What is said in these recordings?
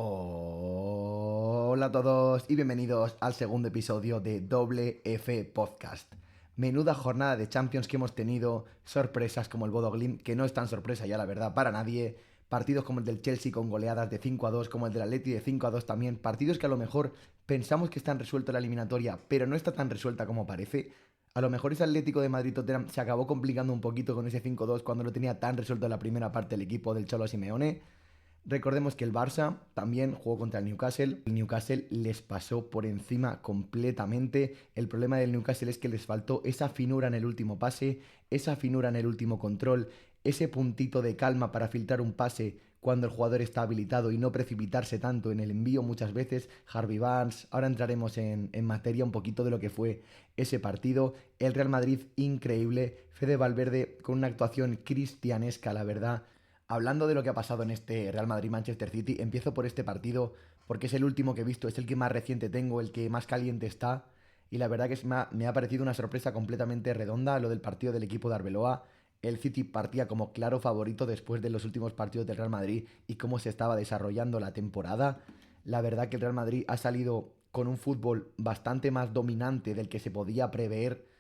Hola a todos y bienvenidos al segundo episodio de Doble F Podcast. Menuda jornada de Champions que hemos tenido, sorpresas como el Bodo Glimt, que no es tan sorpresa ya la verdad para nadie, partidos como el del Chelsea con goleadas de 5-2, como el del Atleti de 5-2 también, partidos que a lo mejor pensamos que están resueltos en la eliminatoria, pero no está tan resuelta como parece. A lo mejor ese Atlético de Madrid-Tottenham se acabó complicando un poquito con ese 5-2 cuando lo tenía tan resuelto en la primera parte el equipo del Cholo Simeone. Recordemos que el Barça también jugó contra el Newcastle. El Newcastle les pasó por encima completamente. El problema del Newcastle es que les faltó esa finura en el último pase, esa finura en el último control, ese puntito de calma para filtrar un pase cuando el jugador está habilitado y no precipitarse tanto en el envío muchas veces. Harvey Barnes, ahora entraremos en materia un poquito de lo que fue ese partido. El Real Madrid increíble, Fede Valverde con una actuación cristianesca, la verdad. Hablando de lo que ha pasado en este Real Madrid-Manchester City, empiezo por este partido porque es el último que he visto, es el que más reciente tengo, el que más caliente está. Y la verdad que me ha parecido una sorpresa completamente redonda lo del partido del equipo de Arbeloa. El City partía como claro favorito después de los últimos partidos del Real Madrid y cómo se estaba desarrollando la temporada. La verdad que el Real Madrid ha salido con un fútbol bastante más dominante del que se podía prever,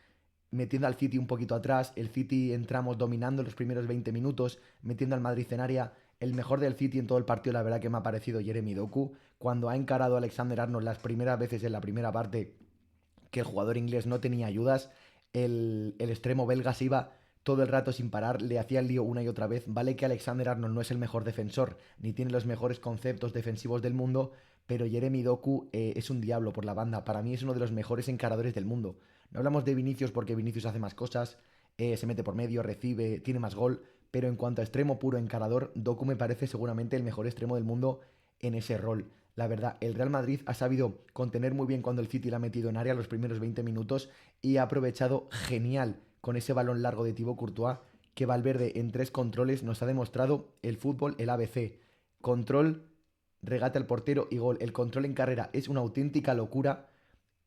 metiendo al City un poquito atrás. El City entramos dominando los primeros 20 minutos, metiendo al Madrid en área. El mejor del City en todo el partido, la verdad que me ha parecido Jeremy Doku. Cuando ha encarado a Alexander Arnold las primeras veces en la primera parte que el jugador inglés no tenía ayudas, el extremo belga se iba todo el rato sin parar, le hacía el lío una y otra vez. Vale que Alexander Arnold no es el mejor defensor, ni tiene los mejores conceptos defensivos del mundo, pero Jeremy Doku es un diablo por la banda. Para mí es uno de los mejores encaradores del mundo. No hablamos de Vinicius porque Vinicius hace más cosas, se mete por medio, recibe, tiene más gol, pero en cuanto a extremo puro encarador, Doku me parece seguramente el mejor extremo del mundo en ese rol. La verdad, el Real Madrid ha sabido contener muy bien cuando el City le ha metido en área los primeros 20 minutos y ha aprovechado genial con ese balón largo de Thibaut Courtois, que Valverde en 3 controles nos ha demostrado el fútbol, el ABC. Control, regate al portero y gol. El control en carrera es una auténtica locura,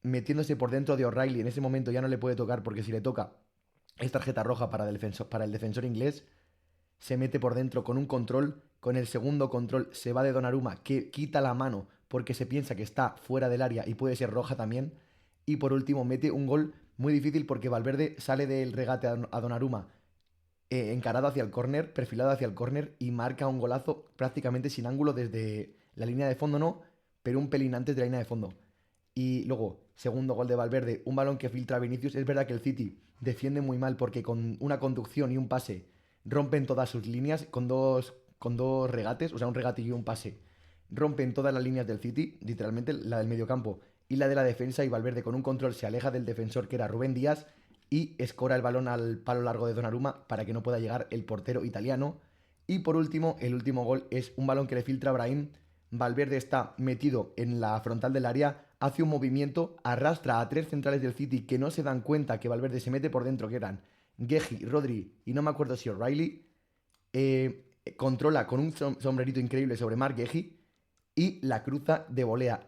metiéndose por dentro de O'Reilly. En ese momento ya no le puede tocar porque si le toca es tarjeta roja para el defensor inglés. Se mete por dentro con un control, con el segundo control se va de Donnarumma, que quita la mano porque se piensa que está fuera del área y puede ser roja también. Y por último mete un gol muy difícil porque Valverde sale del regate a Donnarumma, encarado hacia el córner, perfilado hacia el córner y marca un golazo prácticamente sin ángulo desde la línea de fondo, no, pero un pelín antes de la línea de fondo. Y luego, segundo gol de Valverde, un balón que filtra a Vinicius. Es verdad que el City defiende muy mal porque con una conducción y un pase rompen todas sus líneas con dos regates, o sea, un regate y un pase. Rompen todas las líneas del City, literalmente la del mediocampo y la de la defensa, y Valverde con un control se aleja del defensor que era Rubén Díaz y escora el balón al palo largo de Donnarumma para que no pueda llegar el portero italiano. Y por último, el último gol es un balón que le filtra a Brahim. Valverde está metido en la frontal del área, hace un movimiento, arrastra a 3 centrales del City que no se dan cuenta que Valverde se mete por dentro, que eran Guehi, Rodri y no me acuerdo si O'Reilly. Controla con un sombrerito increíble sobre Marc Guehi y la cruza de volea.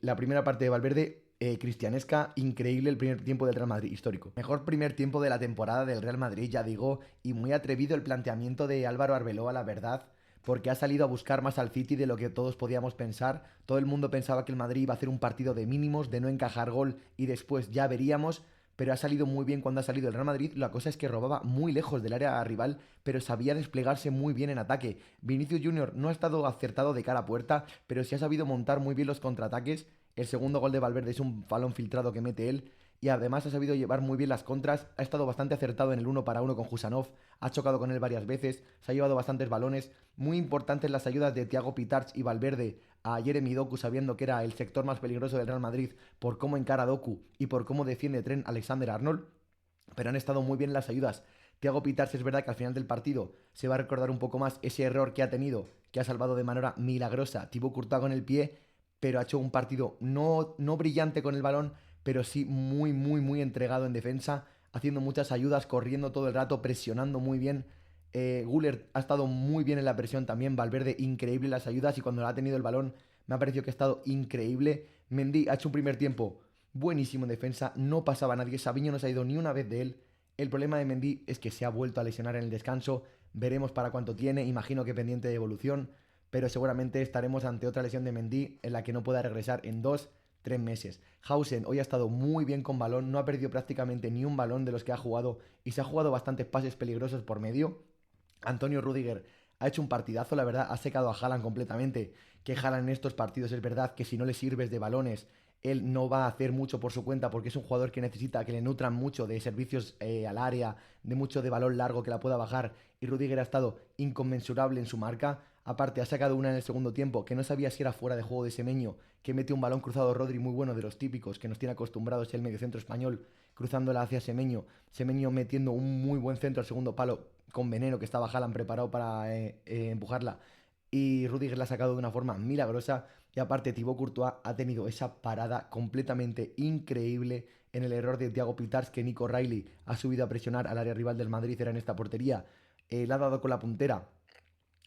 La primera parte de Valverde, cristianesca, increíble. El primer tiempo del Real Madrid, histórico. Mejor primer tiempo de la temporada del Real Madrid, ya digo, y muy atrevido el planteamiento de Álvaro Arbeloa, la verdad, porque ha salido a buscar más al City de lo que todos podíamos pensar. Todo el mundo pensaba que el Madrid iba a hacer un partido de mínimos, de no encajar gol y después ya veríamos, pero ha salido muy bien cuando ha salido el Real Madrid. La cosa es que robaba muy lejos del área rival, pero sabía desplegarse muy bien en ataque. Vinicius Junior no ha estado acertado de cara a puerta, pero sí ha sabido montar muy bien los contraataques. El segundo gol de Valverde es un balón filtrado que mete él. Y además ha sabido llevar muy bien las contras, ha estado bastante acertado en el 1 para 1 con Jusanov, ha chocado con él varias veces, se ha llevado bastantes balones. Muy importantes las ayudas de Thiago Pitarch y Valverde a Jeremy Doku, sabiendo que era el sector más peligroso del Real Madrid por cómo encara a Doku y por cómo defiende Trent Alexander-Arnold, pero han estado muy bien las ayudas. Thiago Pitarch, es verdad que al final del partido se va a recordar un poco más ese error que ha tenido, que ha salvado de manera milagrosa Thibaut Courtois con el pie, pero ha hecho un partido no brillante con el balón, pero sí muy, muy, muy entregado en defensa, haciendo muchas ayudas, corriendo todo el rato, presionando muy bien. Guller ha estado muy bien en la presión también. Valverde, increíble las ayudas, y cuando ha tenido el balón me ha parecido que ha estado increíble. Mendy ha hecho un primer tiempo buenísimo en defensa, no pasaba a nadie. Sabiño no se ha ido ni una vez de él. El problema de Mendy es que se ha vuelto a lesionar en el descanso. Veremos para cuánto tiene, imagino que pendiente de evolución. pero seguramente estaremos ante otra lesión de Mendy en la que no pueda regresar en 2-3 meses. Hausen hoy ha estado muy bien con balón, no ha perdido prácticamente ni un balón de los que ha jugado y se ha jugado bastantes pases peligrosos por medio. Antonio Rüdiger ha hecho un partidazo, la verdad, ha secado a Haaland completamente. Que Haaland en estos partidos es verdad que si no le sirves de balones, él no va a hacer mucho por su cuenta porque es un jugador que necesita que le nutran mucho de servicios al área, de mucho de balón largo que la pueda bajar. Y Rüdiger ha estado inconmensurable en su marca. Aparte, ha sacado una en el segundo tiempo que no sabía si era fuera de juego de Semenyo, que mete un balón cruzado Rodri muy bueno de los típicos que nos tiene acostumbrados el mediocentro español, cruzándola hacia Semenyo. Semenyo metiendo un muy buen centro al segundo palo con veneno que estaba Haaland preparado para empujarla. Y Rudiger la ha sacado de una forma milagrosa. Y aparte, Thibaut Courtois ha tenido esa parada completamente increíble en el error de Thiago Pitars, que Nico Riley ha subido a presionar al área rival del Madrid, era en esta portería. Le ha dado con la puntera.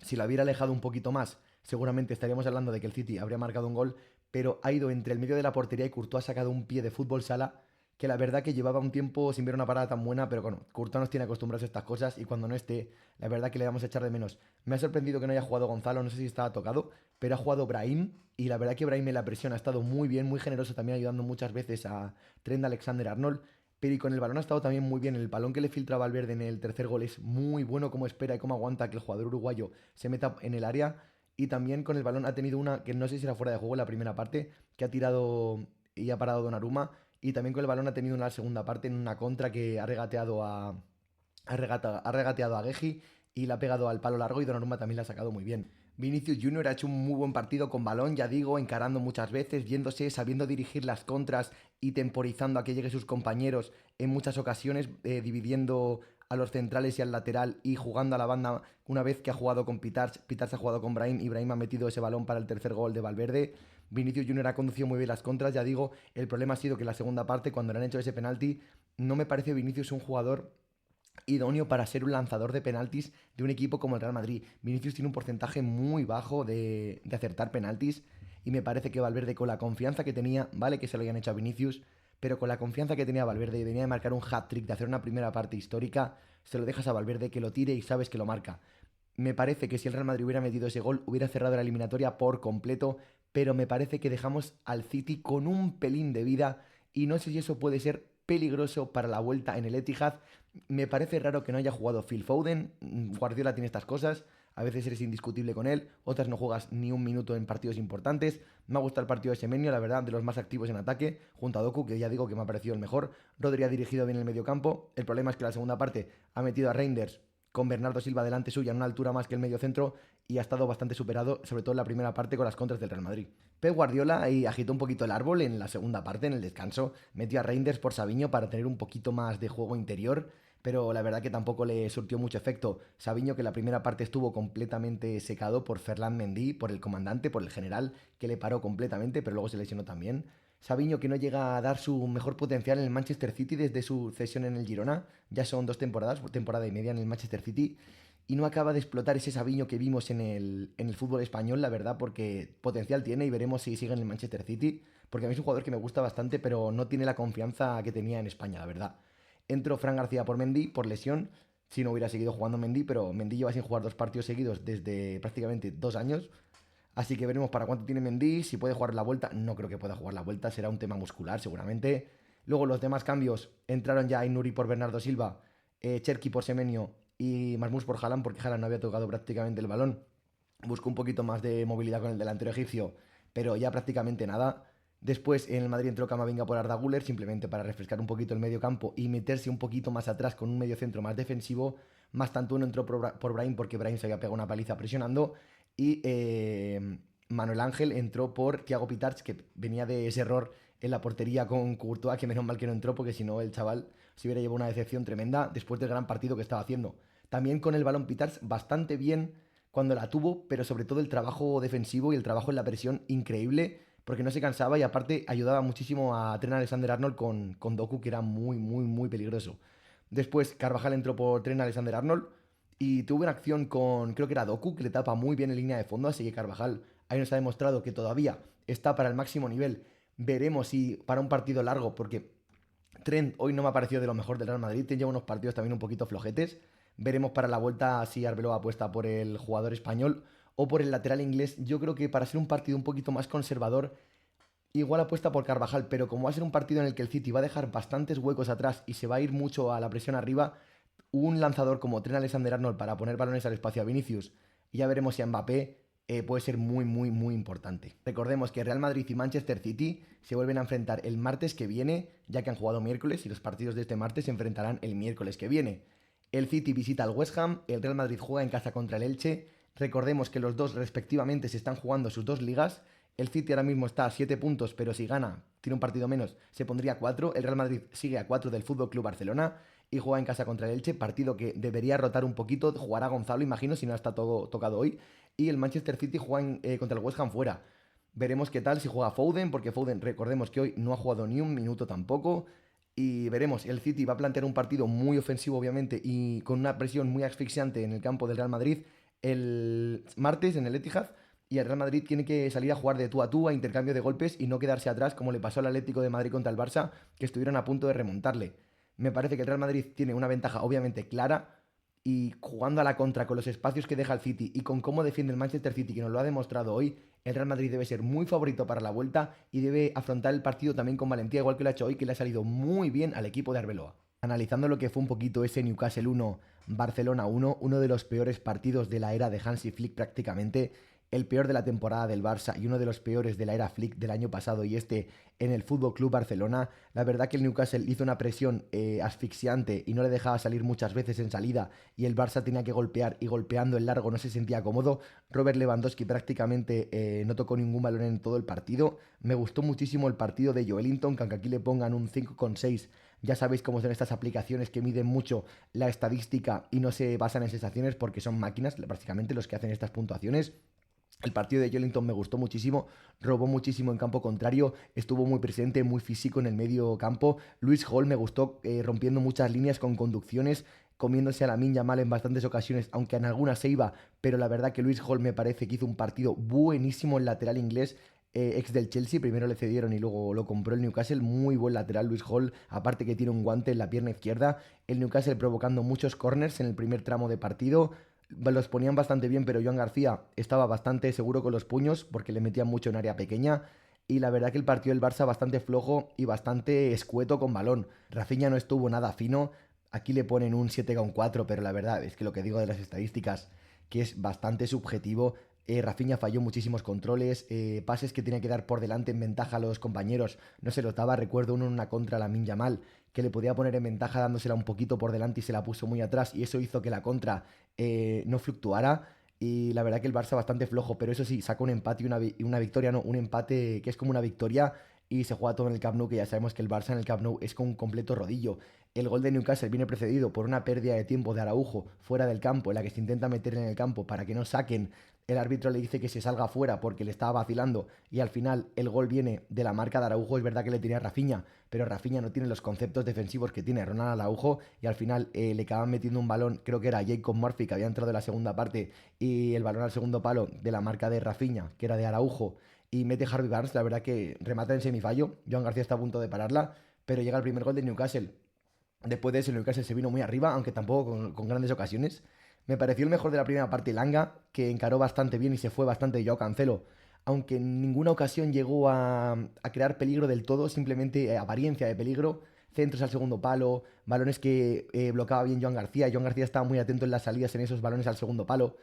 Si la hubiera alejado un poquito más, seguramente estaríamos hablando de que el City habría marcado un gol, pero ha ido entre el medio de la portería y Courtois ha sacado un pie de fútbol sala que la verdad que llevaba un tiempo sin ver una parada tan buena, pero bueno, Courtois nos tiene acostumbrados a estas cosas y cuando no esté, la verdad que le vamos a echar de menos. Me ha sorprendido que no haya jugado Gonzalo, no sé si estaba tocado, pero ha jugado Brahim y la verdad que Brahim en la presión ha estado muy bien, muy generoso, también ayudando muchas veces a Trent Alexander-Arnold. Pero y con el balón ha estado también muy bien. El balón que le filtra Valverde en el tercer gol es muy bueno como espera y cómo aguanta que el jugador uruguayo se meta en el área. Y también con el balón ha tenido una que no sé si era fuera de juego en la primera parte, que ha tirado y ha parado Donnarumma. Y también con el balón ha tenido una segunda parte en una contra que ha regateado ha regateado a Guehi y la ha pegado al palo largo y Donnarumma también la ha sacado muy bien. Vinicius Junior ha hecho un muy buen partido con balón, ya digo, encarando muchas veces, viéndose, sabiendo dirigir las contras y temporizando a que lleguen sus compañeros en muchas ocasiones, dividiendo a los centrales y al lateral y jugando a la banda una vez que ha jugado con Pitars. Pitars ha jugado con Brahim y Brahim ha metido ese balón para el tercer gol de Valverde. Vinicius Junior ha conducido muy bien las contras, ya digo, el problema ha sido que en la segunda parte, cuando le han hecho ese penalti, no me parece Vinicius un jugador idóneo para ser un lanzador de penaltis de un equipo como el Real Madrid. Vinicius tiene un porcentaje muy bajo de acertar penaltis y me parece que Valverde con la confianza que tenía, vale que se lo hayan hecho a Vinicius, pero con la confianza que tenía Valverde y venía de marcar un hat-trick, de hacer una primera parte histórica, se lo dejas a Valverde que lo tire y sabes que lo marca. Me parece que si el Real Madrid hubiera metido ese gol, hubiera cerrado la eliminatoria por completo, pero me parece que dejamos al City con un pelín de vida y no sé si eso puede ser peligroso para la vuelta en el Etihad. Me parece raro que no haya jugado Phil Foden. Guardiola tiene estas cosas. A veces eres indiscutible con él, otras no juegas ni un minuto en partidos importantes. Me ha gustado el partido de Semenyo, la verdad, de los más activos en ataque, junto a Doku, que ya digo que me ha parecido el mejor. Rodri ha dirigido bien el mediocampo. El problema es que la segunda parte ha metido a Reinders con Bernardo Silva delante suya en una altura más que el mediocentro y ha estado bastante superado, sobre todo en la primera parte con las contras del Real Madrid. Pep Guardiola ahí agitó un poquito el árbol en la segunda parte, en el descanso, metió a Reinders por Savinho para tener un poquito más de juego interior, pero la verdad que tampoco le surtió mucho efecto. Savinho, que la primera parte estuvo completamente secado por Ferland Mendy, por el comandante, por el general, que le paró completamente, pero luego se lesionó también. Savinho, que no llega a dar su mejor potencial en el Manchester City desde su cesión en el Girona, ya son 2 temporadas, temporada y media en el Manchester City, y no acaba de explotar ese Savinho que vimos en el fútbol español, la verdad, porque potencial tiene y veremos si sigue en el Manchester City, porque a mí es un jugador que me gusta bastante, pero no tiene la confianza que tenía en España, la verdad. Entró Fran García por Mendy, por lesión, si no hubiera seguido jugando Mendy, pero Mendy lleva sin jugar 2 partidos seguidos desde prácticamente 2 años. Así que veremos para cuánto tiene Mendy, si puede jugar la vuelta. No creo que pueda jugar la vuelta, será un tema muscular seguramente. Luego los demás cambios entraron ya Nuri por Bernardo Silva, Cherki por Semenyo y Marmoush por Haaland, porque Haaland no había tocado prácticamente el balón. Buscó un poquito más de movilidad con el delantero egipcio, pero ya prácticamente nada. Después en el Madrid entró Camavinga por Arda Güler, simplemente para refrescar un poquito el medio campo y meterse un poquito más atrás con un medio centro más defensivo. Más tanto uno entró por Brahim porque Brahim se había pegado una paliza presionando. Y Manuel Ángel entró por Thiago Pitars, que venía de ese error en la portería con Courtois, que menos mal que no entró, porque si no el chaval se hubiera llevado una decepción tremenda después del gran partido que estaba haciendo. También con el balón Pitars bastante bien cuando la tuvo, pero sobre todo el trabajo defensivo y el trabajo en la presión increíble, porque no se cansaba y aparte ayudaba muchísimo a Trent Alexander-Arnold con Doku, que era muy, muy, muy peligroso. Después Carvajal entró por Trent Alexander-Arnold y tuvo una acción con, creo que era Doku, que le tapa muy bien en línea de fondo, así que Carvajal ahí nos ha demostrado que todavía está para el máximo nivel. Veremos si para un partido largo, porque Trent hoy no me ha parecido de lo mejor del Real Madrid, tiene unos partidos también un poquito flojetes. Veremos para la vuelta si Arbeloa apuesta por el jugador español o por el lateral inglés. Yo creo que para ser un partido un poquito más conservador, igual apuesta por Carvajal, pero como va a ser un partido en el que el City va a dejar bastantes huecos atrás y se va a ir mucho a la presión arriba, un lanzador como Trent Alexander-Arnold para poner balones al espacio a Vinicius, y ya veremos si a Mbappé puede ser muy, muy, muy importante. Recordemos que Real Madrid y Manchester City se vuelven a enfrentar el martes que viene, ya que han jugado miércoles y los partidos de este martes se enfrentarán el miércoles que viene. El City visita al West Ham, el Real Madrid juega en casa contra el Elche. Recordemos que los dos respectivamente se están jugando sus dos ligas. El City ahora mismo está a 7 puntos, pero si gana, tiene un partido menos, se pondría a 4. El Real Madrid sigue a 4 del Fútbol Club Barcelona y juega en casa contra el Elche, partido que debería rotar un poquito. Jugará Gonzalo, imagino, si no está todo tocado hoy. Y el Manchester City juega contra el West Ham fuera. Veremos qué tal si juega Foden, porque Foden, recordemos que hoy no ha jugado ni un minuto tampoco. Y veremos, el City va a plantear un partido muy ofensivo, obviamente, y con una presión muy asfixiante en el campo del Real Madrid el martes en el Etihad. Y el Real Madrid tiene que salir a jugar de tú a tú, a intercambio de golpes y no quedarse atrás como le pasó al Atlético de Madrid contra el Barça, que estuvieron a punto de remontarle. Me parece que el Real Madrid tiene una ventaja obviamente clara y jugando a la contra con los espacios que deja el City y con cómo defiende el Manchester City, que nos lo ha demostrado hoy, el Real Madrid debe ser muy favorito para la vuelta y debe afrontar el partido también con valentía, igual que lo ha hecho hoy, que le ha salido muy bien al equipo de Arbeloa. Analizando lo que fue un poquito ese Newcastle 1, Barcelona 1, uno de los peores partidos de la era de Hansi Flick prácticamente, el peor de la temporada del Barça y uno de los peores de la era Flick del año pasado y este en el Fútbol Club Barcelona. La verdad que el Newcastle hizo una presión asfixiante y no le dejaba salir muchas veces en salida y el Barça tenía que golpear y golpeando el largo no se sentía cómodo. Robert Lewandowski prácticamente no tocó ningún balón en todo el partido. Me gustó muchísimo el partido de Joelinton, que aunque aquí le pongan un 5,6, ya sabéis cómo son estas aplicaciones que miden mucho la estadística y no se basan en sensaciones porque son máquinas, básicamente los que hacen estas puntuaciones. El partido de Joelinton me gustó muchísimo, robó muchísimo en campo contrario, estuvo muy presente, muy físico en el medio campo. Luis Hall me gustó rompiendo muchas líneas con conducciones, comiéndose a Lamine Yamal en bastantes ocasiones, aunque en algunas se iba, pero la verdad que Luis Hall me parece que hizo un partido buenísimo en lateral inglés. Ex del Chelsea, primero le cedieron y luego lo compró el Newcastle, muy buen lateral Luis Hall, aparte que tiene un guante en la pierna izquierda, el Newcastle provocando muchos corners en el primer tramo de partido, los ponían bastante bien, pero Joan García estaba bastante seguro con los puños porque le metían mucho en área pequeña. Y la verdad que el partido del Barça bastante flojo y bastante escueto con balón. Rafinha no estuvo nada fino. Aquí le ponen un 7,4, pero la verdad es que lo que digo de las estadísticas, que es bastante subjetivo. Rafinha falló muchísimos controles, pases que tenía que dar por delante en ventaja a los compañeros, no se los daba. Recuerdo uno en una contra a Lamine Yamal, que le podía poner en ventaja dándosela un poquito por delante y se la puso muy atrás, y eso hizo que la contra no fluctuara. Y la verdad que el Barça bastante flojo, pero eso sí, saca un empate y una victoria, no, un empate que es como una victoria y se juega todo en el Camp Nou, que ya sabemos que el Barça en el Camp Nou es con un completo rodillo. El gol de Newcastle viene precedido por una pérdida de tiempo de Araujo fuera del campo, en la que se intenta meter en el campo para que no saquen. El árbitro le dice que se salga fuera porque le estaba vacilando y al final el gol viene de la marca de Araujo. Es verdad que le tenía Rafinha, pero Rafinha no tiene los conceptos defensivos que tiene Ronald Araujo y al final le acaban metiendo un balón, creo que era Jacob Murphy, que había entrado en la segunda parte, y el balón al segundo palo de la marca de Rafinha, que era de Araujo, y mete Harvey Barnes. La verdad que remata en semifallo. Joan García está a punto de pararla, pero llega el primer gol de Newcastle. Después de eso, el Newcastle se vino muy arriba, aunque tampoco con grandes ocasiones. Me pareció el mejor de la primera parte Langa, que encaró bastante bien y se fue bastante Joao Cancelo, aunque en ninguna ocasión llegó a crear peligro del todo, simplemente apariencia de peligro. Centros al segundo palo, balones que bloqueaba bien Joan García. Joan García estaba muy atento en las salidas en esos balones al segundo palo.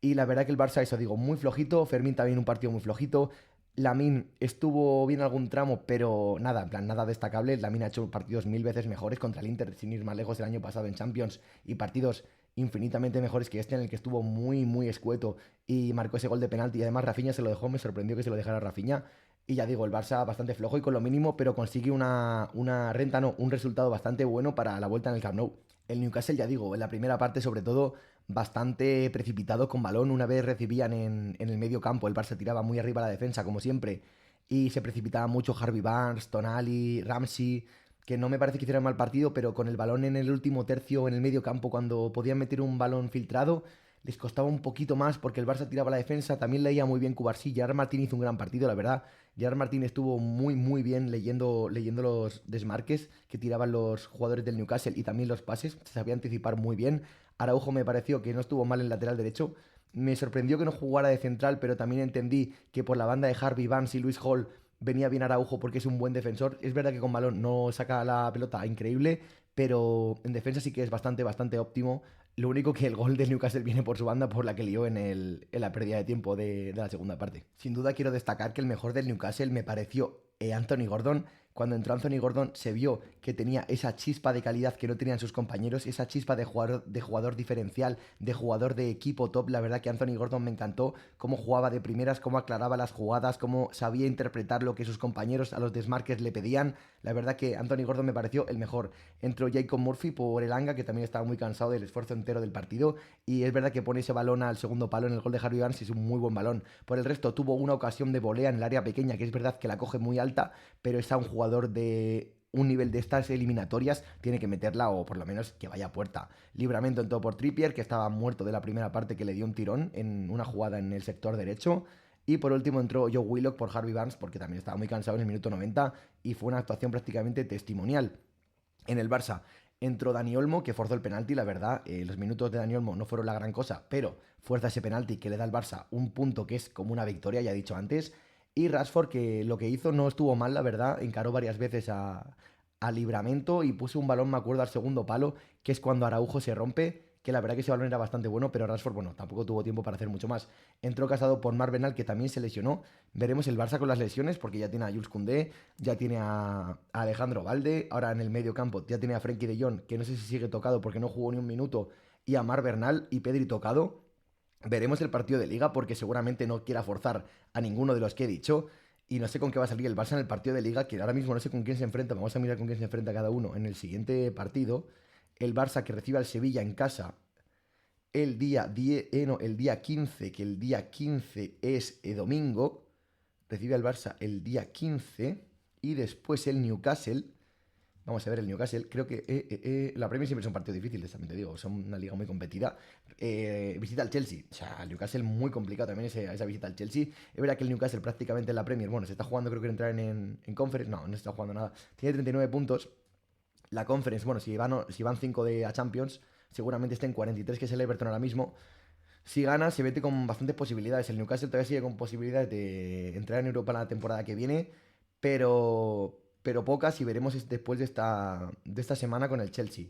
Y la verdad que el Barça, eso digo, muy flojito. Fermín también un partido muy flojito. Lamine estuvo bien algún tramo, pero nada, en plan, nada destacable. Lamine ha hecho partidos mil veces mejores contra el Inter, sin ir más lejos el año pasado en Champions, y partidos infinitamente mejores que este, en el que estuvo muy, muy escueto y marcó ese gol de penalti. Y además Rafinha se lo dejó, me sorprendió que se lo dejara Rafinha. Y ya digo, el Barça bastante flojo y con lo mínimo, pero consigue una renta, no, un resultado bastante bueno para la vuelta en el Camp Nou. El Newcastle, ya digo, en la primera parte sobre todo bastante precipitado con balón. Una vez recibían en el medio campo, el Barça tiraba muy arriba la defensa, como siempre, y se precipitaba mucho Harvey Barnes, Tonali, Ramsey, que no me parece que hicieran mal partido, pero con el balón en el último tercio en el medio campo, cuando podían meter un balón filtrado, les costaba un poquito más porque el Barça tiraba la defensa. También leía muy bien Cubarsí. Gerard Martín hizo un gran partido, la verdad. Gerard Martín estuvo muy, muy bien leyendo los desmarques que tiraban los jugadores del Newcastle y también los pases. Se sabía anticipar muy bien. Araujo me pareció que no estuvo mal en lateral derecho. Me sorprendió que no jugara de central, pero también entendí que por la banda de Harvey Barnes y Luis Hall venía bien Araujo porque es un buen defensor. Es verdad que con balón no saca la pelota increíble, pero en defensa sí que es bastante óptimo. Lo único que el gol del Newcastle viene por su banda, por la que lió en la pérdida de tiempo de la segunda parte. Sin duda quiero destacar que el mejor del Newcastle me pareció Anthony Gordon. Cuando entró Anthony Gordon se vio que tenía esa chispa de calidad que no tenían sus compañeros, esa chispa de jugador diferencial, de jugador de equipo top. La verdad que Anthony Gordon me encantó cómo jugaba de primeras, cómo aclaraba las jugadas, cómo sabía interpretar lo que sus compañeros a los desmarques le pedían. La verdad que Anthony Gordon me pareció el mejor. Entró Jacob Murphy por el Anga, que también estaba muy cansado del esfuerzo entero del partido, y es verdad que pone ese balón al segundo palo en el gol de Harvey Barnes y es un muy buen balón. Por el resto tuvo una ocasión de volea en el área pequeña, que es verdad que la coge muy alta, pero es a un jugador de un nivel de estas eliminatorias, tiene que meterla o por lo menos que vaya a puerta. Libramento entró por Trippier, que estaba muerto de la primera parte, que le dio un tirón en una jugada en el sector derecho. Y por último entró Joe Willock por Harvey Barnes, porque también estaba muy cansado en el minuto 90 y fue una actuación prácticamente testimonial. En el Barça entró Dani Olmo, que forzó el penalti, la verdad, los minutos de Dani Olmo no fueron la gran cosa, pero fuerza ese penalti que le da al Barça un punto que es como una victoria, ya he dicho antes. Y Rashford, que lo que hizo no estuvo mal, la verdad, encaró varias veces a Libramento y puso un balón, me acuerdo, al segundo palo, que es cuando Araujo se rompe, que la verdad que ese balón era bastante bueno, pero Rashford, bueno, tampoco tuvo tiempo para hacer mucho más. Entró Casado por Marvenal, que también se lesionó. Veremos el Barça con las lesiones, porque ya tiene a Jules Koundé, ya tiene a Alejandro Valde, ahora en el medio campo ya tiene a Frenkie de Jong, que no sé si sigue tocado porque no jugó ni un minuto, y a Mar Bernal y Pedri tocado. Veremos el partido de Liga porque seguramente no quiera forzar a ninguno de los que he dicho. Y no sé con qué va a salir el Barça en el partido de Liga, que ahora mismo no sé con quién se enfrenta. Vamos a mirar con quién se enfrenta cada uno en el siguiente partido. El Barça que recibe al Sevilla en casa el día 10, no, el día 15, que el día 15 es domingo. Recibe al Barça el día 15 y después el Newcastle. Vamos a ver el Newcastle. Creo que la Premier siempre es un partido difícil, también te digo. Son una liga muy competida. Visita al Chelsea. O sea, el Newcastle muy complicado también esa visita al Chelsea. Es verdad que el Newcastle prácticamente en la Premier, bueno, se está jugando, creo que entrar en Conference. No, no se está jugando nada. Tiene 39 puntos. La Conference, bueno, si van 5 a Champions, seguramente esté en 43, que es el Everton ahora mismo. Si gana, se mete con bastantes posibilidades. El Newcastle todavía sigue con posibilidades de entrar en Europa la temporada que viene, pero pocas y veremos después de esta semana con el Chelsea.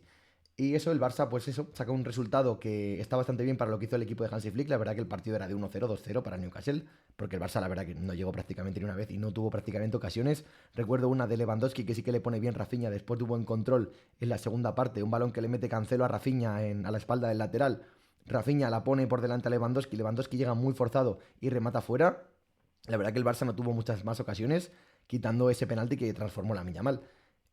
Y eso, el Barça, pues eso, saca un resultado que está bastante bien para lo que hizo el equipo de Hansi Flick. La verdad que el partido era de 1-0, 2-0 para el Newcastle, porque el Barça, la verdad que no llegó prácticamente ni una vez y no tuvo prácticamente ocasiones. Recuerdo una de Lewandowski que sí que le pone bien Rafinha después de un buen control en la segunda parte, un balón que le mete Cancelo a Rafinha a la espalda del lateral. Rafinha la pone por delante a Lewandowski, Lewandowski llega muy forzado y remata fuera. La verdad que el Barça no tuvo muchas más ocasiones, quitando ese penalti que transformó la Yamal.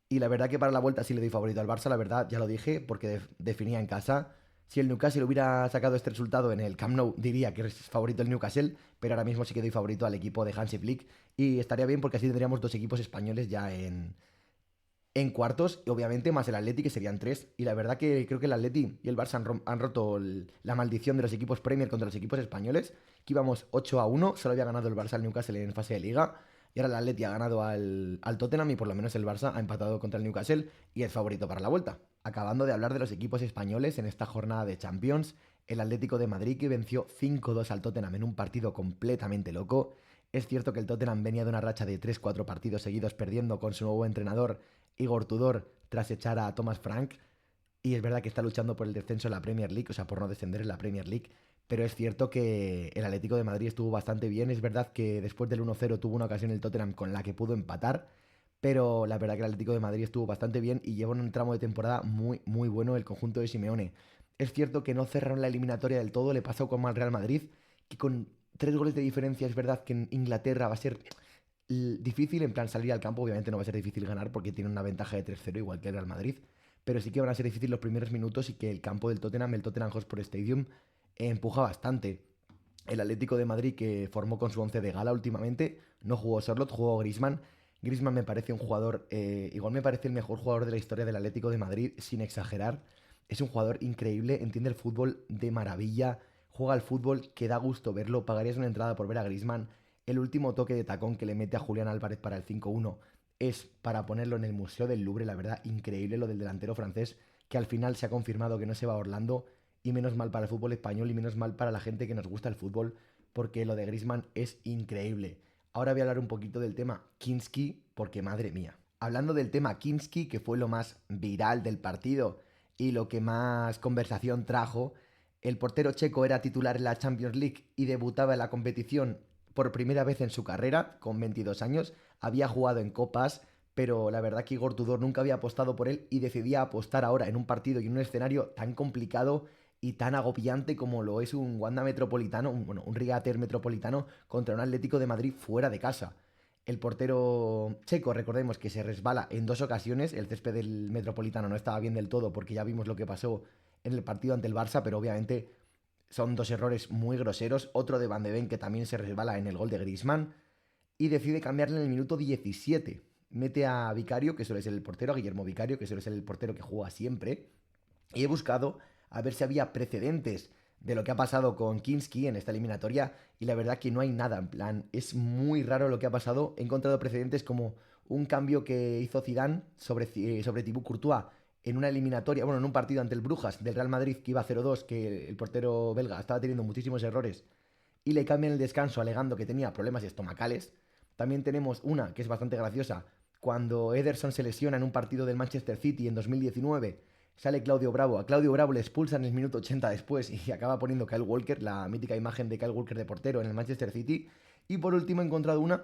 Y la verdad que para la vuelta sí le doy favorito al Barça, la verdad, ya lo dije, porque definía en casa. Si el Newcastle hubiera sacado este resultado en el Camp Nou, diría que es favorito el Newcastle, pero ahora mismo sí que doy favorito al equipo de Hansi Flick. Y estaría bien porque así tendríamos dos equipos españoles ya en cuartos, y obviamente más el Atleti, que serían tres. Y la verdad que creo que el Atleti y el Barça han roto la maldición de los equipos Premier contra los equipos españoles, que íbamos 8-1, solo había ganado el Barça al Newcastle en fase de Liga, y ahora el Atleti ha ganado al Tottenham y por lo menos el Barça ha empatado contra el Newcastle y es favorito para la vuelta. Acabando de hablar de los equipos españoles en esta jornada de Champions, el Atlético de Madrid que venció 5-2 al Tottenham en un partido completamente loco. Es cierto que el Tottenham venía de una racha de 3-4 partidos seguidos perdiendo con su nuevo entrenador Igor Tudor tras echar a Thomas Frank. Y es verdad que está luchando por el descenso en la Premier League, o sea, por no descender en la Premier League. Pero es cierto que el Atlético de Madrid estuvo bastante bien. Es verdad que después del 1-0 tuvo una ocasión el Tottenham con la que pudo empatar. Pero la verdad que el Atlético de Madrid estuvo bastante bien y lleva un tramo de temporada muy, muy bueno el conjunto de Simeone. Es cierto que no cerraron la eliminatoria del todo, le pasó como al Real Madrid, que con 3 goles de diferencia es verdad que en Inglaterra va a ser difícil, en plan salir al campo, obviamente no va a ser difícil ganar porque tiene una ventaja de 3-0 igual que el Real Madrid, pero sí que van a ser difíciles los primeros minutos y que el campo del Tottenham, el Tottenham Hotspur Stadium, empuja bastante. El Atlético de Madrid que formó con su once de gala últimamente, no jugó Sorloth, jugó Griezmann. Griezmann me parece un jugador, igual me parece el mejor jugador de la historia del Atlético de Madrid, sin exagerar. Es un jugador increíble, entiende el fútbol de maravilla, juega al fútbol que da gusto verlo, pagarías una entrada por ver a Griezmann. El último toque de tacón que le mete a Julián Álvarez para el 5-1 es para ponerlo en el Museo del Louvre, la verdad, increíble lo del delantero francés, que al final se ha confirmado que no se va a Orlando. y menos mal para el fútbol español y menos mal para la gente que nos gusta el fútbol, porque lo de Griezmann es increíble. Ahora voy a hablar un poquito del tema Kinski, porque madre mía. Hablando del tema Kinski, que fue lo más viral del partido y lo que más conversación trajo, el portero checo era titular en la Champions League y debutaba en la competición por primera vez en su carrera, con 22 años. Había jugado en copas, pero la verdad que Igor Tudor nunca había apostado por él y decidía apostar ahora en un partido y en un escenario tan complicado y tan agobiante como lo es un Wanda Metropolitano, un Rigater Metropolitano contra un Atlético de Madrid fuera de casa. El portero checo, recordemos que se resbala en 2 ocasiones. El césped del Metropolitano no estaba bien del todo porque ya vimos lo que pasó en el partido ante el Barça, pero obviamente son 2 errores muy groseros. Otro de Van de Ven que también se resbala en el gol de Griezmann y decide cambiarle en el minuto 17. Mete a Vicario, que suele ser el portero, a Guillermo Vicario, que suele ser el portero que juega siempre. Y he buscado a ver si había precedentes de lo que ha pasado con Kinski en esta eliminatoria y la verdad que no hay nada, en plan, es muy raro lo que ha pasado. He encontrado precedentes como un cambio que hizo Zidane sobre Thibaut Courtois en una eliminatoria, bueno, en un partido ante el Brujas del Real Madrid que iba 0-2, que el portero belga estaba teniendo muchísimos errores y le cambian el descanso alegando que tenía problemas estomacales. También tenemos una que es bastante graciosa, cuando Ederson se lesiona en un partido del Manchester City en 2019, sale Claudio Bravo, a Claudio Bravo le expulsan en el minuto 80 después y acaba poniendo Kyle Walker, la mítica imagen de Kyle Walker de portero en el Manchester City. Y por último he encontrado una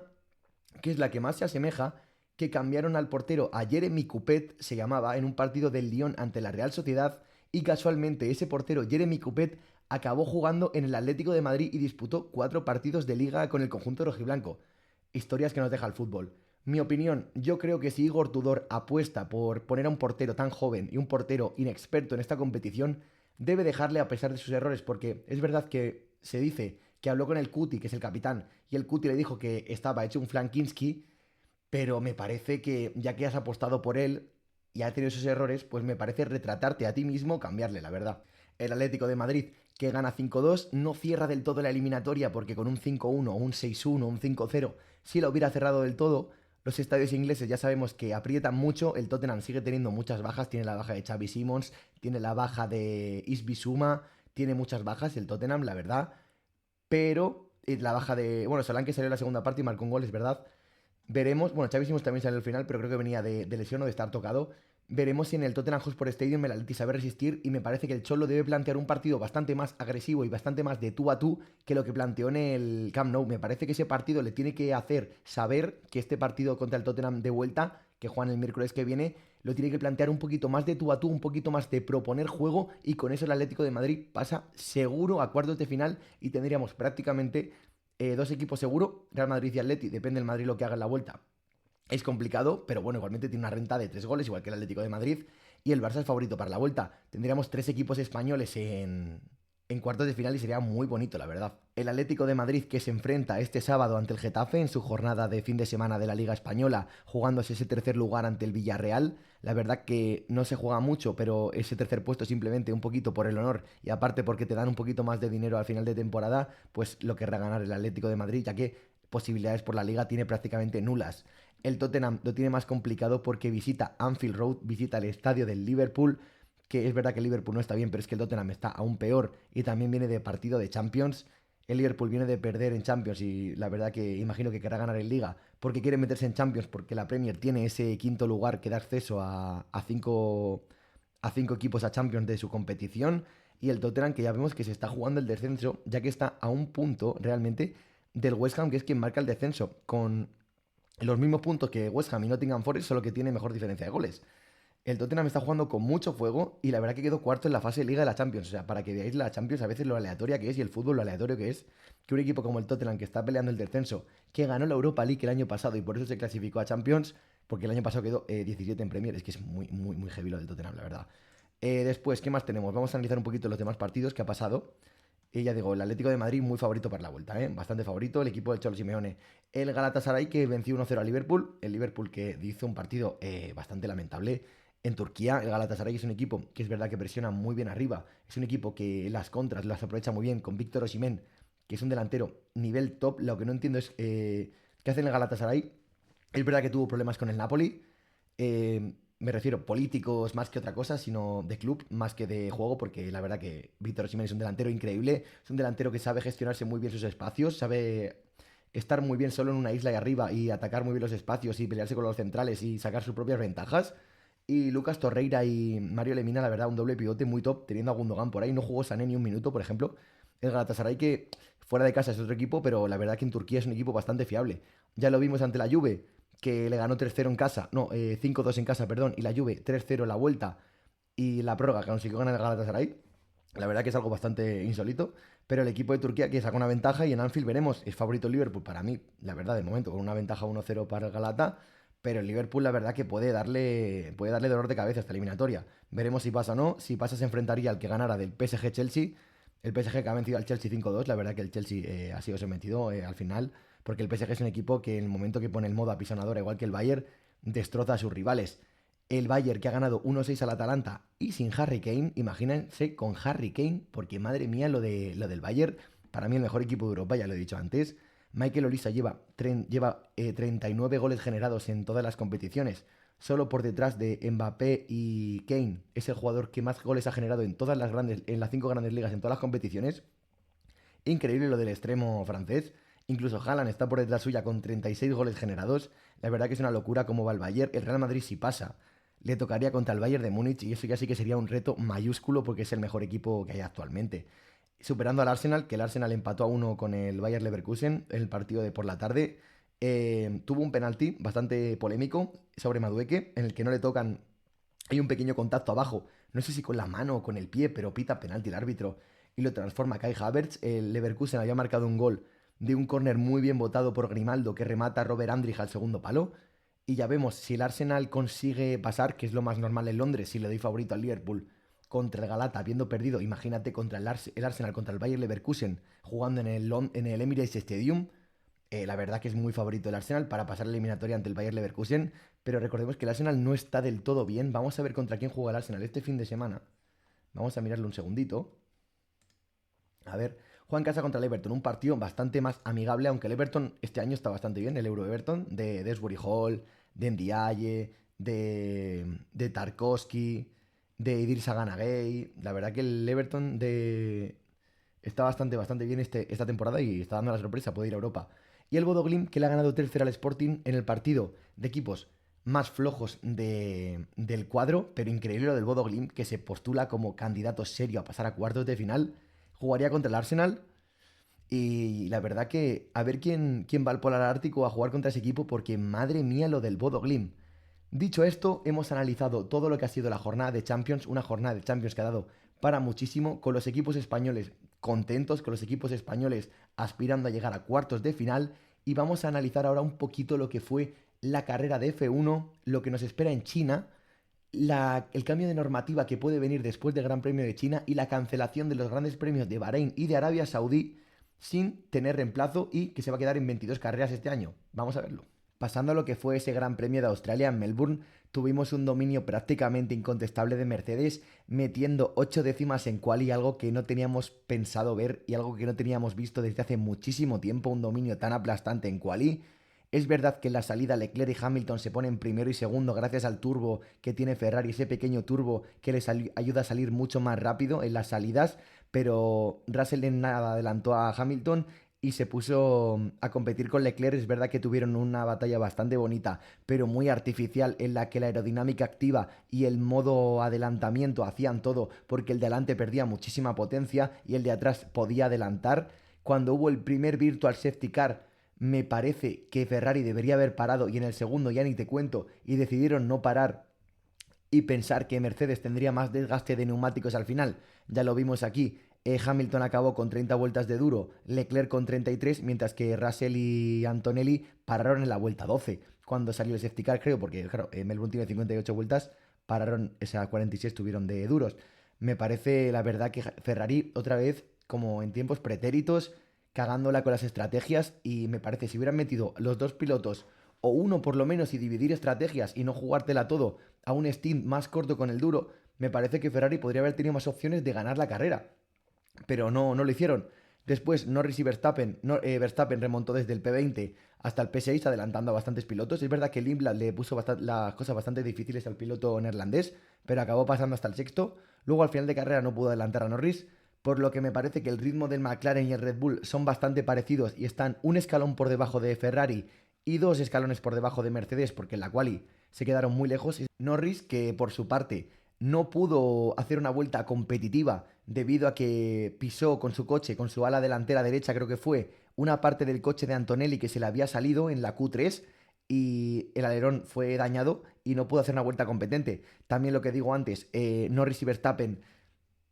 que es la que más se asemeja, que cambiaron al portero a Jeremy Coupet, se llamaba, en un partido del Lyon ante la Real Sociedad, y casualmente ese portero, Jeremy Coupet, acabó jugando en el Atlético de Madrid y disputó 4 partidos de liga con el conjunto rojiblanco. Historias que nos deja el fútbol. Mi opinión, yo creo que si Igor Tudor apuesta por poner a un portero tan joven y un portero inexperto en esta competición, debe dejarle a pesar de sus errores, porque es verdad que se dice que habló con el Cuti, que es el capitán, y el Cuti le dijo que estaba hecho un Flankinski, pero me parece que ya que has apostado por él y ha tenido esos errores, pues me parece retratarte a ti mismo, cambiarle, la verdad. El Atlético de Madrid, que gana 5-2, no cierra del todo la eliminatoria porque con un 5-1, un 6-1, un 5-0, si lo hubiera cerrado del todo, los estadios ingleses ya sabemos que aprietan mucho, el Tottenham sigue teniendo muchas bajas, tiene la baja de Xavi Simons, tiene la baja de Isbisuma, tiene muchas bajas el Tottenham, la verdad, pero la baja de... Bueno, Solanke salió en la segunda parte y marcó un gol, es verdad. Veremos, bueno, Xavi Simons también salió al final, pero creo que venía de lesión o de estar tocado. Veremos si en el Tottenham Hotspur Stadium el Atleti sabe resistir y me parece que el Cholo debe plantear un partido bastante más agresivo y bastante más de tú a tú que lo que planteó en el Camp Nou. Me parece que ese partido le tiene que hacer saber que este partido contra el Tottenham de vuelta, que juegan el miércoles que viene, lo tiene que plantear un poquito más de tú a tú, un poquito más de proponer juego y con eso el Atlético de Madrid pasa seguro a cuartos de final y tendríamos prácticamente 2 equipos seguro, Real Madrid y Atleti, depende del Madrid lo que haga en la vuelta. Es complicado, pero bueno, igualmente tiene una renta de 3 goles, igual que el Atlético de Madrid. Y el Barça es favorito para la vuelta. Tendríamos 3 equipos españoles en cuartos de final y sería muy bonito, la verdad. El Atlético de Madrid que se enfrenta este sábado ante el Getafe en su jornada de fin de semana de la Liga Española, jugándose ese tercer lugar ante el Villarreal. La verdad que no se juega mucho, pero ese tercer puesto simplemente un poquito por el honor y aparte porque te dan un poquito más de dinero al final de temporada, pues lo querrá ganar el Atlético de Madrid, ya que posibilidades por la liga tiene prácticamente nulas. El Tottenham lo tiene más complicado porque visita Anfield Road, visita el estadio del Liverpool, que es verdad que el Liverpool no está bien, pero es que el Tottenham está aún peor y también viene de partido de Champions. El Liverpool viene de perder en Champions y la verdad que imagino que querrá ganar en Liga porque quiere meterse en Champions porque la Premier tiene ese quinto lugar que da acceso a cinco equipos a Champions de su competición y el Tottenham que ya vemos que se está jugando el descenso ya que está a un punto realmente del West Ham que es quien marca el descenso con los mismos puntos que West Ham y Nottingham Forest, solo que tiene mejor diferencia de goles. El Tottenham está jugando con mucho fuego y la verdad que quedó cuarto en la fase de Liga de la Champions. O sea, para que veáis la Champions a veces lo aleatoria que es y el fútbol lo aleatorio que es, que un equipo como el Tottenham que está peleando el descenso, que ganó la Europa League el año pasado y por eso se clasificó a Champions, porque el año pasado quedó 17 en Premier, es que es muy, muy, muy heavy lo del Tottenham, la verdad. Después, ¿qué más tenemos? Vamos a analizar un poquito los demás partidos que ha pasado. Y ya digo, el Atlético de Madrid muy favorito para la vuelta, ¿eh? Bastante favorito, el equipo del Cholo Simeone. El Galatasaray que venció 1-0 a Liverpool, el Liverpool que hizo un partido bastante lamentable. En Turquía, el Galatasaray es un equipo que es verdad que presiona muy bien arriba, es un equipo que las contras las aprovecha muy bien con Víctor Osimhen, que es un delantero nivel top. Lo que no entiendo es qué hace en el Galatasaray. Es verdad que tuvo problemas con el Napoli, me refiero políticos más que otra cosa, sino de club más que de juego, porque la verdad que Víctor Osimhen es un delantero increíble, es un delantero que sabe gestionarse muy bien sus espacios, sabe estar muy bien solo en una isla y arriba y atacar muy bien los espacios y pelearse con los centrales y sacar sus propias ventajas. Y Lucas Torreira y Mario Lemina, la verdad, un doble pivote muy top, teniendo a Gundogan por ahí. No jugó Sané ni un minuto, por ejemplo. El Galatasaray, que fuera de casa es otro equipo, pero la verdad que en Turquía es un equipo bastante fiable. Ya lo vimos ante la Juve, que le ganó 3-0 en casa, no, 5-2 en casa, perdón, y la Juve 3-0 en la vuelta y la prórroga que consiguió ganar el Galatasaray. La verdad que es algo bastante insólito, pero el equipo de Turquía que saca una ventaja y en Anfield veremos, es favorito el Liverpool para mí, la verdad, de momento, con una ventaja 1-0 para el Galata, pero el Liverpool la verdad que puede darle dolor de cabeza a esta eliminatoria. Veremos si pasa o no, si pasa se enfrentaría al que ganara del PSG-Chelsea, el PSG que ha vencido al Chelsea 5-2, la verdad que el Chelsea ha sido sometido al final, porque el PSG es un equipo que en el momento que pone el modo apisonador, igual que el Bayern, destroza a sus rivales. El Bayern que ha ganado 1-6 al Atalanta y sin Harry Kane, imagínense con Harry Kane, porque madre mía lo del Bayern, para mí el mejor equipo de Europa, ya lo he dicho antes. Michael Olisa lleva 39 goles generados en todas las competiciones, solo por detrás de Mbappé y Kane. Es el jugador que más goles ha generado en las 5 grandes ligas, en todas las competiciones. Increíble lo del extremo francés. Incluso Haaland está por detrás suya con 36 goles generados. La verdad que es una locura cómo va el Bayern. El Real Madrid si pasa, le tocaría contra el Bayern de Múnich y eso ya sí que sería un reto mayúsculo porque es el mejor equipo que hay actualmente. Superando al Arsenal, que el Arsenal empató a 1 con el Bayern Leverkusen en el partido de por la tarde. Tuvo un penalti bastante polémico sobre Madueke, en el que no le tocan. Hay un pequeño contacto abajo, no sé si con la mano o con el pie, pero pita penalti el árbitro y lo transforma Kai Havertz. El Leverkusen había marcado un gol de un córner muy bien botado por Grimaldo que remata a Robert Andrich al segundo palo. Y ya vemos, si el Arsenal consigue pasar, que es lo más normal en Londres, si le doy favorito al Liverpool contra el Galata, habiendo perdido, imagínate contra el Arsenal, contra el Bayer Leverkusen, jugando en el Emirates Stadium, la verdad que es muy favorito el Arsenal para pasar la eliminatoria ante el Bayer Leverkusen, pero recordemos que el Arsenal no está del todo bien. Vamos a ver contra quién juega el Arsenal este fin de semana. Vamos a mirarlo un segundito. A ver, juega en casa contra el Everton, un partido bastante más amigable, aunque el Everton este año está bastante bien, el Euro Everton, de Desbury Hall, de Ndiaye, de Tarkowski, de Idrissa Gana Gueye. La verdad que el Everton está bastante bien esta temporada y está dando la sorpresa, puede ir a Europa. Y el Bodo Glimt, que le ha ganado 3-0 al Sporting en el partido de equipos más flojos del cuadro, pero increíble lo del Bodo Glimt, que se postula como candidato serio a pasar a cuartos de final. Jugaría contra el Arsenal y la verdad que a ver quién va al Polar Ártico a jugar contra ese equipo, porque madre mía lo del Bodo Glimt. Dicho esto, hemos analizado todo lo que ha sido la jornada de Champions, una jornada de Champions que ha dado para muchísimo, con los equipos españoles contentos, con los equipos españoles aspirando a llegar a cuartos de final, y vamos a analizar ahora un poquito lo que fue la carrera de F1, lo que nos espera en China, el cambio de normativa que puede venir después del Gran Premio de China y la cancelación de los grandes premios de Bahrein y de Arabia Saudí sin tener reemplazo y que se va a quedar en 22 carreras este año. Vamos a verlo. Pasando a lo que fue ese Gran Premio de Australia en Melbourne, tuvimos un dominio prácticamente incontestable de Mercedes, metiendo 8 décimas en quali, algo que no teníamos pensado ver y algo que no teníamos visto desde hace muchísimo tiempo, un dominio tan aplastante en quali. Es verdad que en la salida Leclerc y Hamilton se ponen primero y segundo gracias al turbo que tiene Ferrari, ese pequeño turbo que les ayuda a salir mucho más rápido en las salidas, pero Russell en nada adelantó a Hamilton y se puso a competir con Leclerc. Es verdad que tuvieron una batalla bastante bonita, pero muy artificial, en la que la aerodinámica activa y el modo adelantamiento hacían todo porque el de adelante perdía muchísima potencia y el de atrás podía adelantar. Cuando hubo el primer Virtual Safety Car, me parece que Ferrari debería haber parado y en el segundo ya ni te cuento, y decidieron no parar y pensar que Mercedes tendría más desgaste de neumáticos al final. Ya lo vimos aquí. Hamilton acabó con 30 vueltas de duro, Leclerc con 33, mientras que Russell y Antonelli pararon en la vuelta 12. Cuando salió el safety car, creo, porque claro, Melbourne tiene 58 vueltas, pararon, esas 46 tuvieron de duros. Me parece, la verdad, que Ferrari otra vez, como en tiempos pretéritos, cagándola con las estrategias, y me parece, si hubieran metido los dos pilotos o uno por lo menos y dividir estrategias y no jugártela todo a un stint más corto con el duro, me parece que Ferrari podría haber tenido más opciones de ganar la carrera. Pero no lo hicieron. Después Norris y Verstappen, Verstappen remontó desde el P20 hasta el P6, adelantando a bastantes pilotos. Es verdad que Lindblad le puso las cosas bastante difíciles al piloto neerlandés, pero acabó pasando hasta el sexto. Luego al final de carrera no pudo adelantar a Norris, por lo que me parece que el ritmo del McLaren y el Red Bull son bastante parecidos y están un escalón por debajo de Ferrari y 2 escalones por debajo de Mercedes, porque en la quali se quedaron muy lejos. Norris, que por su parte no pudo hacer una vuelta competitiva debido a que pisó con su coche, con su ala delantera derecha creo que fue, una parte del coche de Antonelli que se le había salido en la Q3 y el alerón fue dañado y no pudo hacer una vuelta competente. También lo que digo antes, Norris y Verstappen,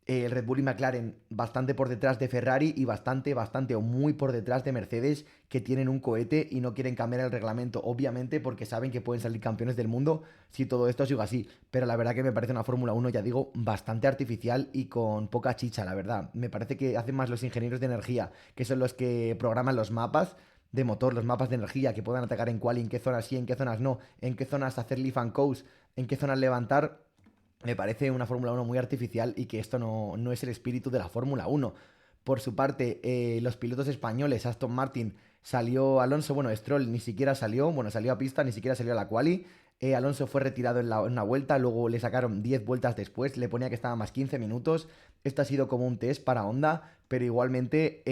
el Red Bull y McLaren bastante por detrás de Ferrari y bastante o muy por detrás de Mercedes, que tienen un cohete y no quieren cambiar el reglamento, obviamente porque saben que pueden salir campeones del mundo si todo esto sigue así. Pero la verdad que me parece una Fórmula 1, ya digo, bastante artificial y con poca chicha, la verdad. Me parece que hacen más los ingenieros de energía, que son los que programan los mapas de motor, los mapas de energía, que puedan atacar en quali, en qué zonas sí, en qué zonas no, en qué zonas hacer leaf and coast, en qué zonas levantar. Me parece una Fórmula 1 muy artificial y que esto no es el espíritu de la Fórmula 1. Por su parte, los pilotos españoles, Aston Martin, salió Alonso, bueno, Stroll ni siquiera salió, bueno, salió a pista, ni siquiera salió a la quali. Alonso fue retirado en una vuelta, luego le sacaron 10 vueltas después, le ponía que estaba más 15 minutos. Esto ha sido como un test para Honda, pero igualmente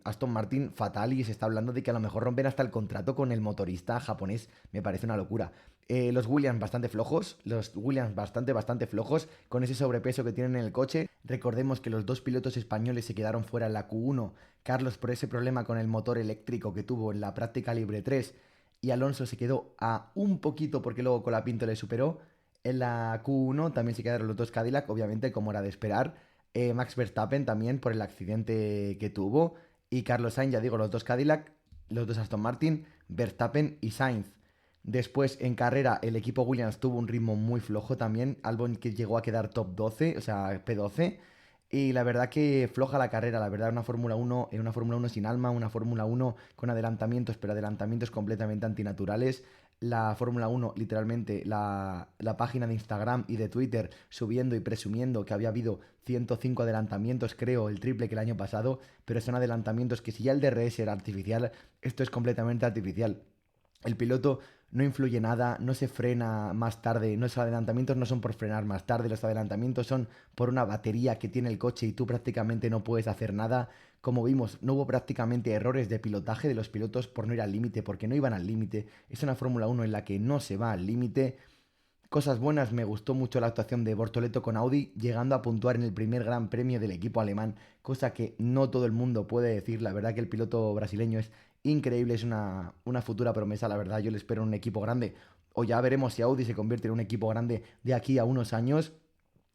Aston Martin fatal y se está hablando de que a lo mejor rompen hasta el contrato con el motorista japonés. Me parece una locura. Los Williams bastante flojos, con ese sobrepeso que tienen en el coche. Recordemos que los dos pilotos españoles se quedaron fuera en la Q1, Carlos por ese problema con el motor eléctrico que tuvo en la práctica libre 3 y Alonso se quedó a un poquito porque luego Colapinto le superó. En la Q1 también se quedaron los dos Cadillac, obviamente como era de esperar. Max Verstappen también por el accidente que tuvo. Y Carlos Sainz, ya digo, los dos Cadillac, los dos Aston Martin, Verstappen y Sainz. Después, en carrera, el equipo Williams tuvo un ritmo muy flojo también. Albon que llegó a quedar top 12, o sea, P12. Y la verdad que floja la carrera, la verdad, una Fórmula 1 sin alma, una Fórmula 1 con adelantamientos, pero adelantamientos completamente antinaturales. La Fórmula 1, literalmente, la página de Instagram y de Twitter subiendo y presumiendo que había habido 105 adelantamientos, creo, el triple que el año pasado, pero son adelantamientos que si ya el DRS era artificial, esto es completamente artificial. El piloto no influye nada, no se frena más tarde, los adelantamientos no son por frenar más tarde, los adelantamientos son por una batería que tiene el coche y tú prácticamente no puedes hacer nada. Como vimos, no hubo prácticamente errores de pilotaje de los pilotos por no ir al límite, porque no iban al límite. Es una Fórmula 1 en la que no se va al límite. Cosas buenas, me gustó mucho la actuación de Bortoleto con Audi, llegando a puntuar en el primer gran premio del equipo alemán, cosa que no todo el mundo puede decir. La verdad que el piloto brasileño es increíble, es una futura promesa, la verdad. Yo le espero en un equipo grande, o ya veremos si Audi se convierte en un equipo grande de aquí a unos años.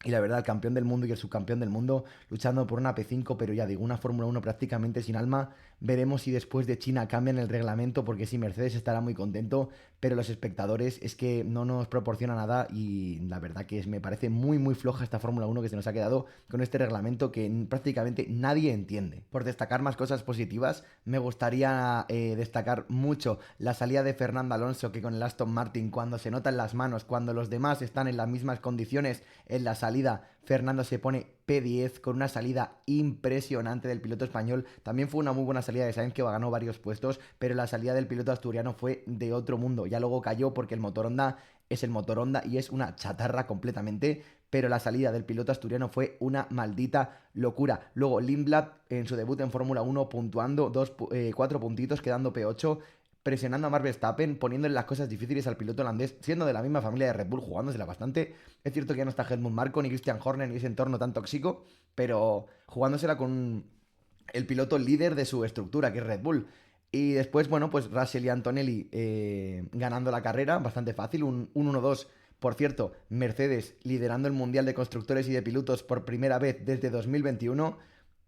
Y la verdad, el campeón del mundo y el subcampeón del mundo luchando por una P5, pero ya digo, una Fórmula 1 prácticamente sin alma. Veremos si después de China cambian el reglamento, porque sí, Mercedes estará muy contento, pero los espectadores es que no nos proporciona nada y la verdad que me parece muy floja esta Fórmula 1 que se nos ha quedado con este reglamento que prácticamente nadie entiende. Por destacar más cosas positivas, me gustaría destacar mucho la salida de Fernando Alonso, que con el Aston Martin, cuando se nota en las manos, cuando los demás están en las mismas condiciones en la salida, Fernando se pone P10 con una salida impresionante del piloto español. También fue una muy buena salida de Sainz, que ganó varios puestos, pero la salida del piloto asturiano fue de otro mundo. Ya luego cayó porque el motor Honda es el motor Honda y es una chatarra completamente, pero la salida del piloto asturiano fue una maldita locura. Luego Lindblad en su debut en Fórmula 1 puntuando 4 puntitos, quedando P8, presionando a Max Verstappen, poniéndole las cosas difíciles al piloto holandés, siendo de la misma familia de Red Bull, jugándosela bastante. Es cierto que ya no está Helmut Marko ni Christian Horner ni ese entorno tan tóxico, pero jugándosela con el piloto líder de su estructura, que es Red Bull. Y después, bueno, pues Russell y Antonelli ganando la carrera, bastante fácil, un 1-2. Por cierto, Mercedes liderando el Mundial de Constructores y de Pilotos por primera vez desde 2021.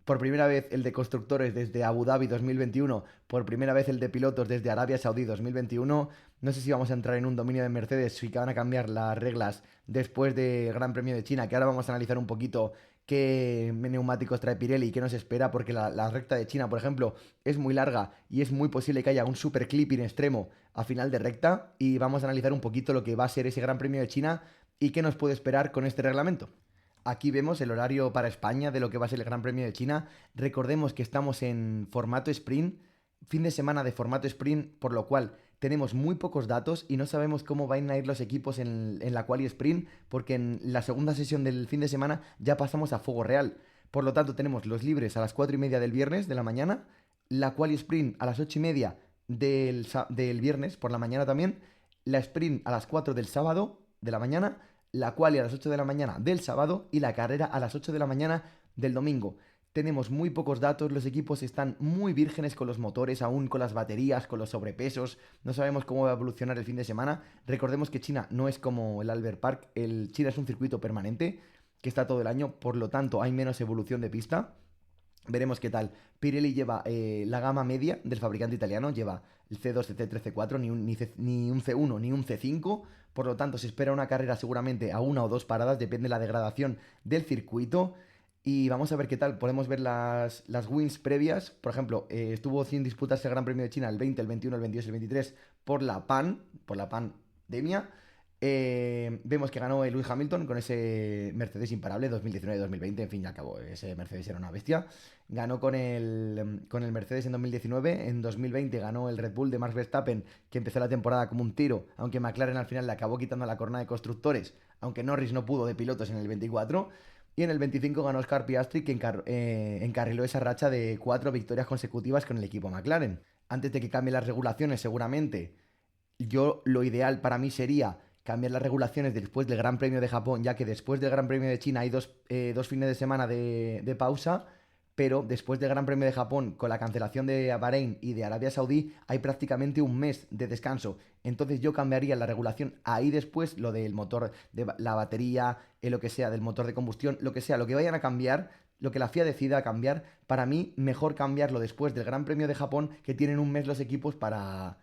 Por primera vez el de constructores desde Abu Dhabi 2021, por primera vez el de pilotos desde Arabia Saudí 2021. No sé si vamos a entrar en un dominio de Mercedes, si van a cambiar las reglas después del Gran Premio de China, que ahora vamos a analizar un poquito qué neumáticos trae Pirelli y qué nos espera, porque la recta de China, por ejemplo, es muy larga y es muy posible que haya un super clipping extremo a final de recta, y vamos a analizar un poquito lo que va a ser ese Gran Premio de China y qué nos puede esperar con este reglamento. Aquí vemos el horario para España de lo que va a ser el Gran Premio de China. Recordemos que estamos en formato sprint, fin de semana de formato sprint, por lo cual tenemos muy pocos datos y no sabemos cómo van a ir los equipos en la quali sprint, porque en la segunda sesión del fin de semana ya pasamos a fuego real. Por lo tanto, tenemos los libres a las 4:30 del viernes de la mañana, la quali sprint a las 8:30 del viernes por la mañana también, la sprint a las 4 del sábado de la mañana, la quali a las 8 de la mañana del sábado y la carrera a las 8 de la mañana del domingo. Tenemos muy pocos datos, los equipos están muy vírgenes con los motores, aún con las baterías, con los sobrepesos, no sabemos cómo va a evolucionar el fin de semana. Recordemos que China no es como el Albert Park, China es un circuito permanente que está todo el año, por lo tanto hay menos evolución de pista. Veremos qué tal. Pirelli lleva la gama media del fabricante italiano, lleva el C2, C3, C4, ni un C1 ni un C5. Por lo tanto, se espera una carrera seguramente a una o dos paradas, depende de la degradación del circuito. Y vamos a ver qué tal. Podemos ver las wins previas. Por ejemplo, estuvo sin disputarse el Gran Premio de China el 20, el 21, el 22 y el 23 por la pandemia. Vemos que ganó Lewis Hamilton con ese Mercedes imparable 2019-2020, en fin, ya acabó, ese Mercedes era una bestia. Ganó con el Mercedes en 2019, en 2020 ganó el Red Bull de Max Verstappen, que empezó la temporada como un tiro, aunque McLaren al final le acabó quitando la corona de constructores, aunque Norris no pudo de pilotos en el 24. Y en el 25 ganó Oscar Piastri, que encarriló esa racha de 4 victorias consecutivas con el equipo McLaren. Antes de que cambien las regulaciones, seguramente, lo ideal para mí sería cambiar las regulaciones después del Gran Premio de Japón, ya que después del Gran Premio de China hay dos fines de semana de pausa, pero después del Gran Premio de Japón, con la cancelación de Bahrein y de Arabia Saudí, hay prácticamente un mes de descanso. Entonces yo cambiaría la regulación ahí después, lo del motor, de la batería, lo que sea, del motor de combustión, lo que sea, lo que vayan a cambiar, lo que la FIA decida cambiar, para mí mejor cambiarlo después del Gran Premio de Japón, que tienen un mes los equipos para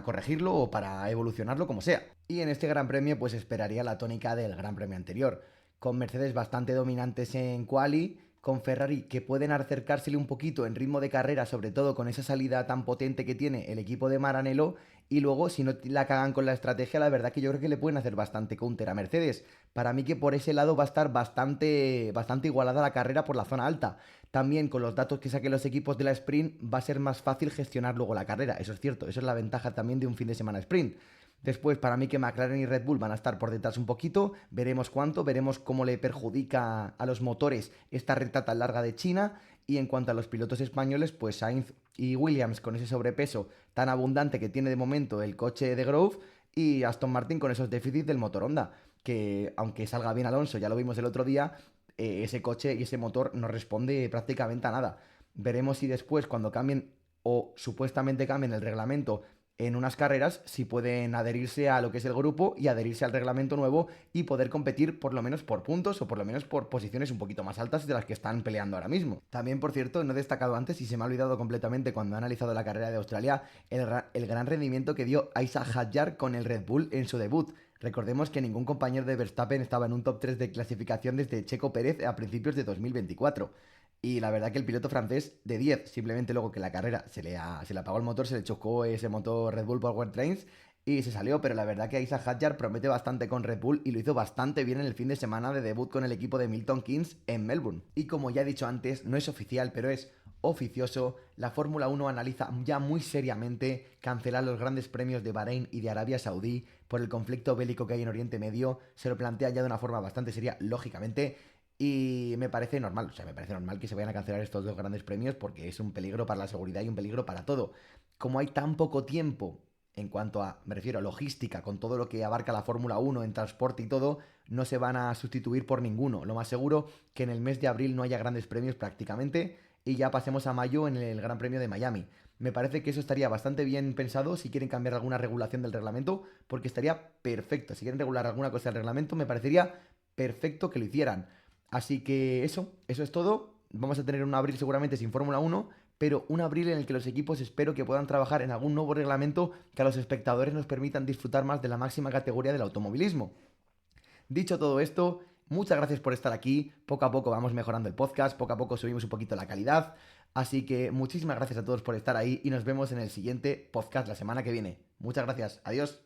corregirlo o para evolucionarlo como sea. Y en este Gran Premio pues esperaría la tónica del Gran Premio anterior, con Mercedes bastante dominantes en quali, con Ferrari que pueden acercársele un poquito en ritmo de carrera, sobre todo con esa salida tan potente que tiene el equipo de Maranello, y luego si no la cagan con la estrategia, la verdad que yo creo que le pueden hacer bastante counter a Mercedes. Para mí que por ese lado va a estar bastante igualada la carrera por la zona alta. También con los datos que saquen los equipos de la sprint va a ser más fácil gestionar luego la carrera, eso es cierto, eso es la ventaja también de un fin de semana sprint. Después, para mí que McLaren y Red Bull van a estar por detrás un poquito, veremos cuánto, veremos cómo le perjudica a los motores esta recta tan larga de China. Y en cuanto a los pilotos españoles, pues Sainz y Williams con ese sobrepeso tan abundante que tiene de momento el coche de Grove, y Aston Martin con esos déficits del motor Honda, que aunque salga bien Alonso, ya lo vimos el otro día, ese coche y ese motor no responde prácticamente a nada. Veremos si después, cuando cambien o supuestamente cambien el reglamento en unas carreras, si pueden adherirse a lo que es el grupo y adherirse al reglamento nuevo y poder competir por lo menos por puntos o por lo menos por posiciones un poquito más altas de las que están peleando ahora mismo. También, por cierto, no he destacado antes y se me ha olvidado completamente cuando he analizado la carrera de Australia el gran rendimiento que dio Isaac Hadjar con el Red Bull en su debut. Recordemos que ningún compañero de Verstappen estaba en un top 3 de clasificación desde Checo Pérez a principios de 2024. Y la verdad que el piloto francés de 10, simplemente luego que la carrera se le apagó el motor, se le chocó ese motor Red Bull Powertrains y se salió, pero la verdad que Isaac Hadjar promete bastante con Red Bull y lo hizo bastante bien en el fin de semana de debut con el equipo de Milton Keynes en Melbourne. Y como ya he dicho antes, no es oficial, pero es oficioso, la Fórmula 1 analiza ya muy seriamente cancelar los grandes premios de Bahrein y de Arabia Saudí por el conflicto bélico que hay en Oriente Medio, se lo plantea ya de una forma bastante seria, lógicamente. Y me parece normal, o sea, me parece normal que se vayan a cancelar estos dos grandes premios porque es un peligro para la seguridad y un peligro para todo. Como hay tan poco tiempo en cuanto a, me refiero a logística, con todo lo que abarca la Fórmula 1 en transporte y todo, no se van a sustituir por ninguno. Lo más seguro que en el mes de abril no haya grandes premios prácticamente y ya pasemos a mayo en el Gran Premio de Miami. Me parece que eso estaría bastante bien pensado si quieren cambiar alguna regulación del reglamento, porque estaría perfecto. Si quieren regular alguna cosa del reglamento, me parecería perfecto que lo hicieran. Así que eso es todo. Vamos a tener un abril seguramente sin Fórmula 1, pero un abril en el que los equipos espero que puedan trabajar en algún nuevo reglamento que a los espectadores nos permitan disfrutar más de la máxima categoría del automovilismo. Dicho todo esto, muchas gracias por estar aquí. Poco a poco vamos mejorando el podcast, poco a poco subimos un poquito la calidad. Así que muchísimas gracias a todos por estar ahí y nos vemos en el siguiente podcast la semana que viene. Muchas gracias. Adiós.